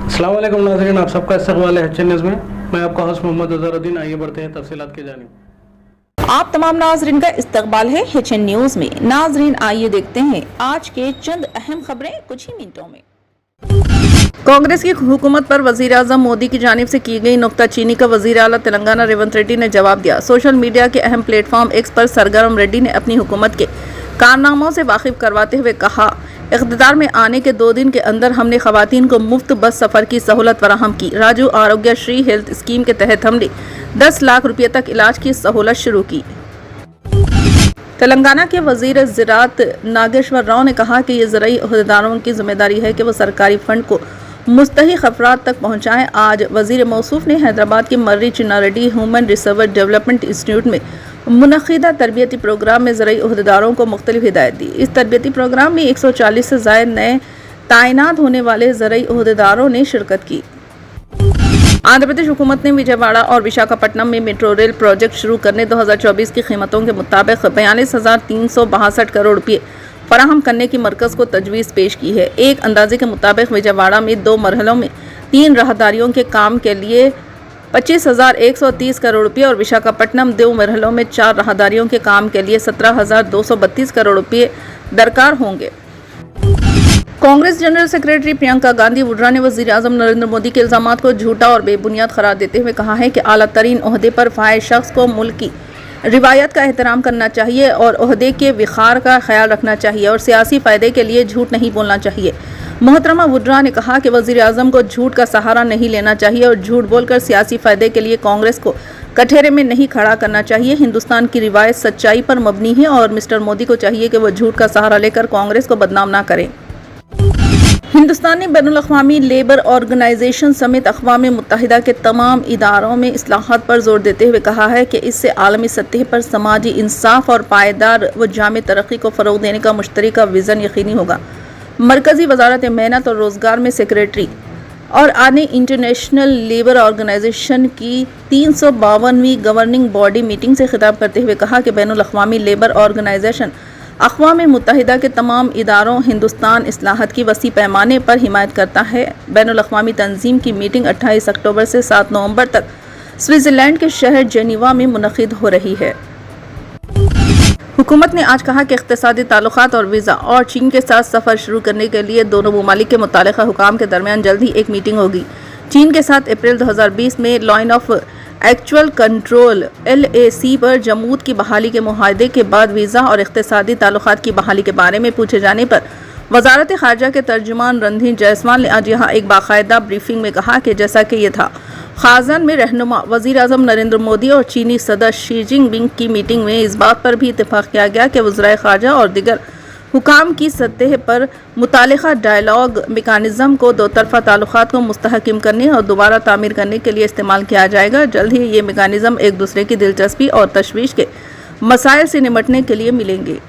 अस्सलाम वालेकुम नाज़रीन, आप सबका इस्तकबाल है HN न्यूज़ में। मैं आपका होस्ट मोहम्मद अज़हरुद्दीन। आइए बढ़ते हैं तफसीलात की जानिब। आप तमाम नाज़रीन का इस्तकबाल है HN न्यूज़ में। नाज़रीन आइए देखते हैं आज के चंद अहम खबरें कुछ ही मिनटों में। कांग्रेस की हुकूमत पर वज़ीर आज़म मोदी की जानिब से की गई नुक्ताचीनी का वज़ीर आला तेलंगाना रेवंत रेड्डी ने जवाब दिया। सोशल मीडिया के अहम प्लेटफॉर्म एक्स पर सरगर्म रेड्डी ने अपनी हुकूमत के कारनामों से वाकिफ करवाते हुए कहा, इक़्तिदार में आने के 2 दिन के अंदर हमने ख़वातीन को मुफ्त बस सफ़र की सहूलत फराहम की। राजू आरोग्य श्री हेल्थ स्कीम के तहत हमने 10 लाख रुपये तक इलाज की सहूलत शुरू की। तेलंगाना के वज़ीर ज़राअत नागेश्वर राव ने कहा कि ये ज़राई अहदेदारों की जिम्मेदारी है कि वो सरकारी फंड को मुस्तहिक़ अफराद तक पहुँचाएँ। आज वज़ीर मौसूफ ने हैदराबाद के Marri Chenna Reddy human resource development institute में मुनक़िदा तरबियती प्रोग्राम में ज़राई अहदेदारों को मुख्तलिफ हिदायत दी। इस तरबियती प्रोग्राम में 140 से ज़ायद नए तैनात होने वाले ज़राई अहदेदारों ने शिरकत की। आंध्र प्रदेश हुकूमत ने विजयवाड़ा और विशाखापट्टनम में मेट्रो रेल प्रोजेक्ट शुरू करने 2024 की कीमतों के मुताबिक 42,362 करोड़ रुपये फराहम करने की मरकज़ को तजवीज़ पेश की है। एक अंदाजे के मुताबिक विजयवाड़ा में 2 मरहलों में 3 राहदारियों के काम के लिए 25,130 करोड़ रुपये और विशाखापट्टनम 2 मरहलों में 4 राहदारियों के काम के लिए 17,232 करोड़ रुपये दरकार होंगे। कांग्रेस जनरल सेक्रेटरी प्रियंका गांधी वड्रा ने वज़ीर आज़म नरेंद्र मोदी के इल्ज़ामात को झूठा और बेबुनियाद करार देते हुए कहा है कि आला तरीन ओहदे पर फाइज शख्स को मुल्क की रिवायत का एहतराम करना चाहिए और ओहदे के विखार का ख्याल रखना चाहिए और सियासी फ़ायदे के लिए झूठ नहीं बोलना चाहिए। मोहतरमा वड्रा ने कहा कि वज़ीर आज़म को झूठ का सहारा नहीं लेना चाहिए और झूठ बोलकर सियासी फ़ायदे के लिए कांग्रेस को कठेरे में नहीं खड़ा करना चाहिए। हिंदुस्तान की रिवायत सच्चाई पर मबनी है और मिस्टर मोदी को चाहिए कि वह झूठ का सहारा लेकर कांग्रेस को बदनाम ना करें। हिंदुस्तान ने बैनुल-अक़वामी लेबर ऑर्गेनाइजेशन समेत अक़वाम मुत्तहिदा के तमाम इदारों में इस्लाहात पर जोर देते हुए कहा है कि इससे आलमी सतह पर समाजी इंसाफ और पायदार व जामे तरक्की को फ़रोग़ देने का मुश्तरका विज़न यकीनी होगा। मरकज़ी वज़ारत मेहनत और रोज़गार में सेक्रेटरी और आने इंटरनेशनल लेबर ऑर्गेनाइजेशन की 352वीं गवर्निंग बॉडी मीटिंग से खिताब करते हुए कहा कि बैनुल-अक़वामी लेबर ऑर्गेनाइजेशन अक़वाम मुत्तहिदा के तमाम इदारों हिंदुस्तान इस्लाहत की वसी पैमाने पर हिमायत करता है। बैनुल-अक़वामी तंजीम की मीटिंग 28 अक्टूबर से 7 नवंबर तक स्विट्ज़रलैंड के शहर जेनीवा में मुनक़िद हो रही है। हुकूमत ने आज कहा कि इक़्तिसादी ताल्लुक़ात और वीज़ा और चीन के साथ सफ़र शुरू करने के लिए दोनों ममालिक के मुतालिका हुकाम के दरमियान जल्द ही एक मीटिंग होगी। चीन के साथ अप्रैल 2020 में line of actual control LAC पर जमूद की बहाली के मुआहदे के बाद वीज़ा और इक़्तिसादी ताल्लुक़ात की बहाली के बारे में पूछे जाने पर वज़ारत ख़ारजा के तर्जुमान रणधीर जायसवाल ने आज यहाँ एक बाकायदा ब्रीफिंग में कहा कि जैसा कि ये था, ख़ाज़न में रहनुमा वज़ीर आज़म नरेंद्र मोदी और चीनी सदर शी जिनपिंग की मीटिंग में इस बात पर भी इत्तेफाक किया गया कि वज़राए ख़ारजा और दिगर हुकाम की सतह पर मुतालिका डायलॉग मेकानिज़म को 2 तरफ़ा ताल्लुक़ात को मुस्तहकम करने और दोबारा तामीर करने के लिए इस्तेमाल किया जाएगा। जल्द ही ये मेकानिज़म एक दूसरे की दिलचस्पी और तशवीश के मसाइल से निपटने के लिए मिलेंगे।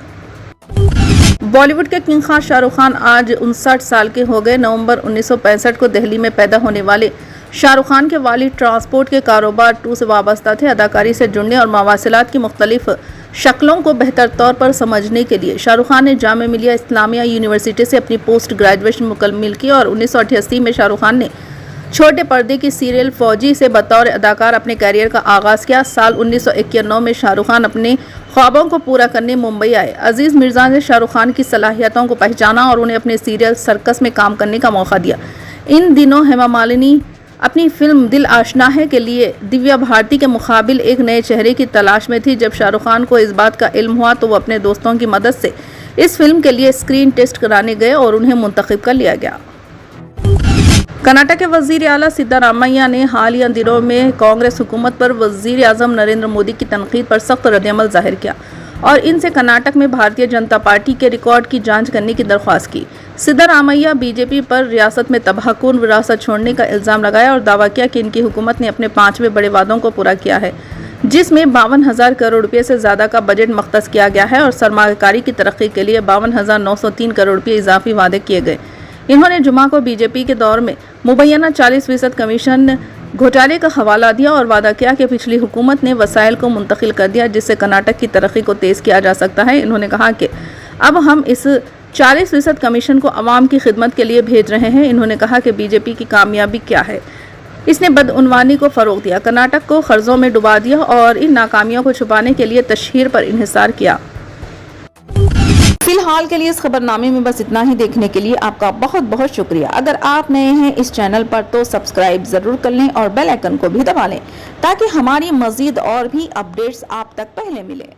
बॉलीवुड के किंग खान शाहरुख खान आज 59 साल के हो गए। नवंबर 1965 को दिल्ली में पैदा होने वाले शाहरुख खान के वालिद ट्रांसपोर्ट के कारोबार 2 से वाबस्ता थे। अदाकारी से जुड़ने और मवासिलात की मुख्तलिफ शक्लों को बेहतर तौर पर समझने के लिए शाहरुख खान ने जामिया मिलिया इस्लामिया यूनिवर्सिटी से अपनी पोस्ट ग्रेजुएशन मुकम्मल की और 1988 में शाहरुख खान ने छोटे पर्दे की सीरियल फौजी से बतौर अदाकार अपने कैरियर का आगाज़ किया। साल 1991 में शाहरुख खान अपने ख्वाबों को पूरा करने मुंबई आए। अजीज़ मिर्ज़ा ने शाहरुख खान की सलाहियतों को पहचाना और उन्हें अपने सीरियल सर्कस में काम करने का मौका दिया। इन दिनों हेमा मालिनी अपनी फिल्म दिल आशना है के लिए दिव्या भारती के मुकाबिल एक नए चेहरे की तलाश में थी। जब शाहरुख खान को इस बात का इल्म हुआ तो वो अपने दोस्तों की मदद से इस फिल्म के लिए स्क्रीन टेस्ट कराने गए और उन्हें मुंतखब कर लिया गया। कर्नाटक के वज़ीर आला सिद्धारामैया ने हालिया दिनों में कांग्रेस हुकूमत पर वज़ीर आज़म नरेंद्र मोदी की तनकीद पर सख्त रद्दअमल ज़ाहिर किया और इनसे कर्नाटक में भारतीय जनता पार्टी के रिकॉर्ड की जांच करने की दरख्वास्त की। सिद्धारामैया बीजेपी पर रियासत में तबाहकुन विरासत छोड़ने का इल्ज़ाम लगाया और दावा किया कि इनकी हुकूमत ने अपने 5वें बड़े वादों को पूरा किया है, जिसमें 52,000 करोड़ रुपये से ज़्यादा का बजट मख्तस किया गया है और सरमायाकारी की तरक्की के लिए 52,903 करोड़ रुपये इजाफी वादे किए गए। इन्होंने जुमा को बीजेपी के दौर में मुबैना 40% कमीशन घोटाले का हवाला दिया और वादा किया कि पिछली हुकूमत ने वसाइल को मुंतकिल कर दिया जिससे कर्नाटक की तरक्की को तेज़ किया जा सकता है। इन्होंने कहा कि अब हम इस 40% कमीशन को अवाम की खिदमत के लिए भेज रहे हैं। इन्होंने कहा कि बीजेपी की कामयाबी क्या है, इसने बदउनवानी को फरोग दिया, कर्नाटक को कर्जों में डुबा दिया और इन नाकामियों को छुपाने के लिए तशहीर पर इन्हिसार किया। फिलहाल के लिए इस खबरनामे में बस इतना ही। देखने के लिए आपका बहुत बहुत शुक्रिया। अगर आप नए हैं इस चैनल पर तो सब्सक्राइब जरूर कर लें और बेल आइकन को भी दबा लें ताकि हमारी मजीद और भी अपडेट्स आप तक पहले मिले।